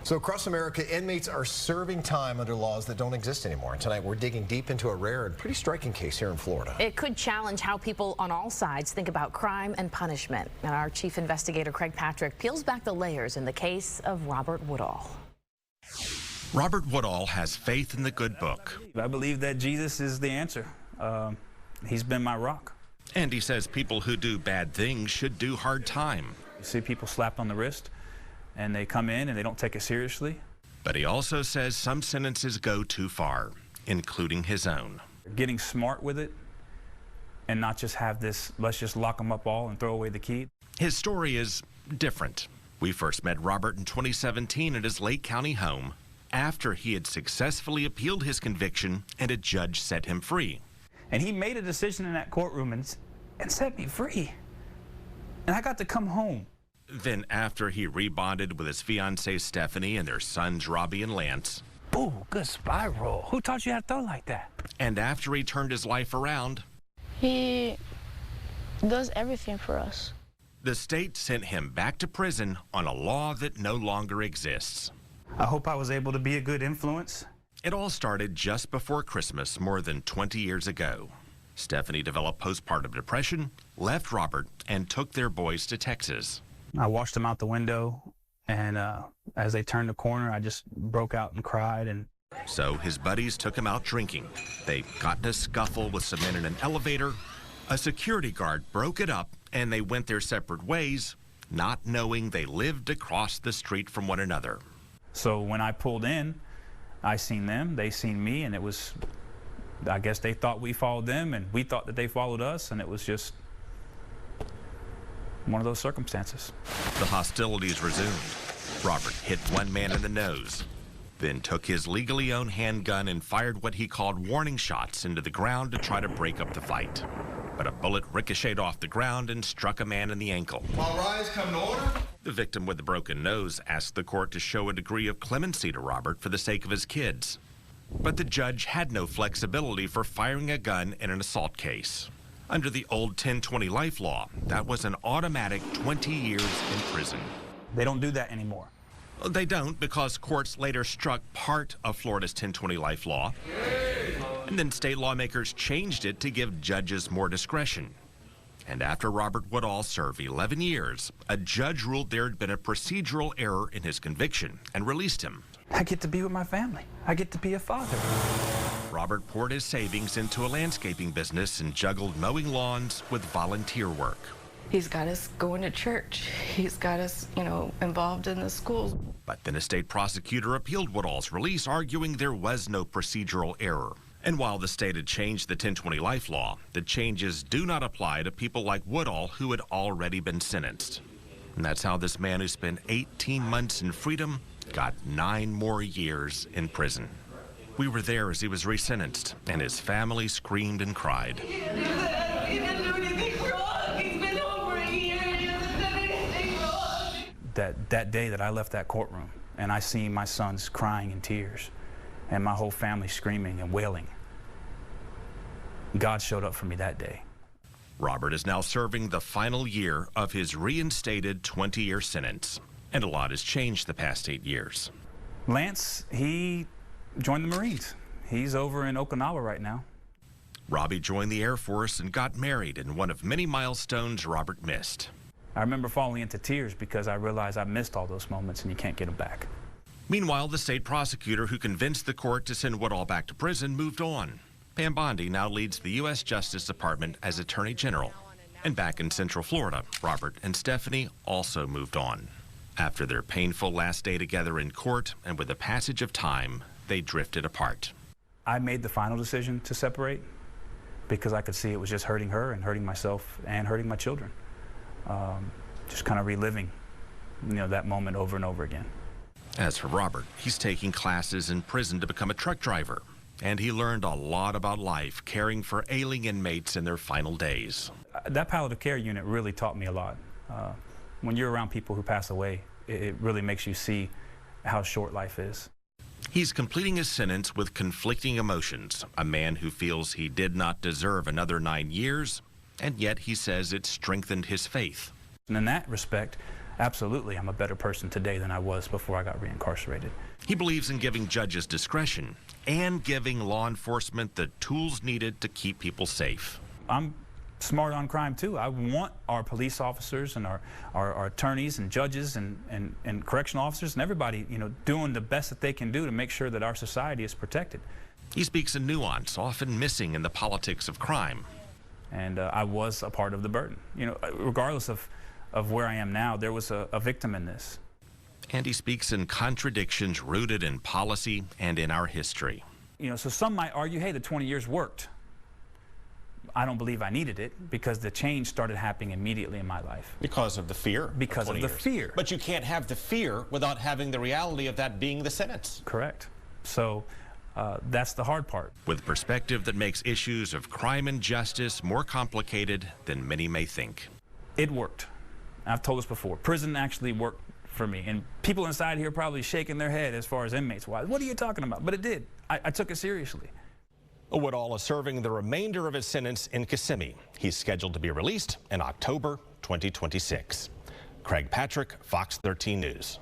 So across America, inmates are serving time under laws that don't exist anymore. And tonight, we're digging deep into a rare and pretty striking case here in Florida. It could challenge how people on all sides think about crime and punishment. And our chief investigator, Craig Patrick, peels back the layers in the case of Robert Woodall. Robert Woodall has faith in the good book. I believe that Jesus is the answer. He's been my rock. And he says people who do bad things should do hard time. You see people slapped on the wrist, and they come in and they don't take it seriously. But he also says some sentences go too far, including his own. Getting smart with it and not just have this, let's just lock them up all and throw away the key. His story is different. We first met Robert in 2017 at his Lake County home after he had successfully appealed his conviction and a judge set him free. And he made a decision in that courtroom and set me free. And I got to come home. Then after he rebonded with his fiancée Stephanie and their sons Robbie and Lance. Ooh, good spiral. Who taught you how to throw like that? And after he turned his life around, he does everything for us. The state sent him back to prison on a law that no longer exists. I hope I was able to be a good influence. It all started just before Christmas more than 20 years ago. Stephanie developed postpartum depression, left Robert, and took their boys to Texas. I watched them out the window, and as they turned the corner, I just broke out and cried. And so his buddies took him out drinking. They got in a scuffle with some men in an elevator. A security guard broke it up, and they went their separate ways, not knowing they lived across the street from one another. So when I pulled in, I seen them, they seen me, and it was, I guess they thought we followed them, and we thought that they followed us, and it was just one of those circumstances. The hostilities resumed. Robert hit one man in the nose, then took his legally owned handgun and fired what he called warning shots into the ground to try to break up the fight. But a bullet ricocheted off the ground and struck a man in the ankle. All rise, come to order. The victim with the broken nose asked the court to show a degree of clemency to Robert for the sake of his kids. But the judge had no flexibility for firing a gun in an assault case. Under the old 1020 life law, that was an automatic 20 years in prison. They don't do that anymore. They don't, because courts later struck part of Florida's 1020 life law. And then state lawmakers changed it to give judges more discretion. And after Robert Woodall served 11 years, a judge ruled there had been a procedural error in his conviction and released him. I get to be with my family. I get to be a father. Robert poured his savings into a landscaping business and juggled mowing lawns with volunteer work. He's got us going to church. He's got us, involved in the schools. But then a state prosecutor appealed Woodall's release, arguing there was no procedural error. And while the state had changed the 1020 life law, the changes do not apply to people like Woodall who had already been sentenced. And that's how this man who spent 18 months in freedom got 9 more years in prison. We were there as he was resentenced, and his family screamed and cried. He didn't do anything wrong. He's been over a year and he hasn't done anything wrong. That day that I left that courtroom, and I seen my sons crying in tears, and my whole family screaming and wailing, God showed up for me that day. Robert is now serving the final year of his reinstated 20-year sentence, and a lot has changed the past 8 years. Lance, he joined the Marines. He's over in Okinawa right now. Robbie joined the Air Force and got married in one of many milestones Robert missed. I remember falling into tears because I realized I missed all those moments and you can't get them back. Meanwhile, the state prosecutor who convinced the court to send Woodall back to prison moved on. Pam Bondi now leads the U.S. Justice Department as Attorney General. And back in Central Florida, Robert and Stephanie also moved on. After their painful last day together in court, and with the passage of time, they drifted apart. I made the final decision to separate because I could see it was just hurting her and hurting myself and hurting my children. Just kind of reliving, that moment over and over again. As for Robert, he's taking classes in prison to become a truck driver. And he learned a lot about life caring for ailing inmates in their final days. That palliative care unit really taught me a lot. When you're around people who pass away, it really makes you see how short life is. He's completing his sentence with conflicting emotions, a man who feels he did not deserve another 9 years, and yet he says it strengthened his faith. And in that respect, absolutely, I'm a better person today than I was before I got reincarcerated. He believes in giving judges discretion and giving law enforcement the tools needed to keep people safe. I'm smart on crime too. I want our police officers and our attorneys and judges and correctional officers and everybody, doing the best that they can do to make sure that our society is protected. He speaks in nuance, often missing in the politics of crime. And I was a part of the burden. Regardless of where I am now, there was a victim in this. And he speaks in contradictions rooted in policy and in our history. So some might argue, hey, the 20 years worked. I don't believe I needed it because the change started happening immediately in my life. Because of the fear. Because of the fear. But you can't have the fear without having the reality of that being the sentence. Correct. So that's the hard part. With perspective that makes issues of crime and justice more complicated than many may think. It worked. I've told this before. Prison actually worked for me. And people inside here are probably shaking their head as far as inmates wise. What are you talking about? But it did. I took it seriously. Woodall is serving the remainder of his sentence in Kissimmee. He's scheduled to be released in October 2026. Craig Patrick, Fox 13 News.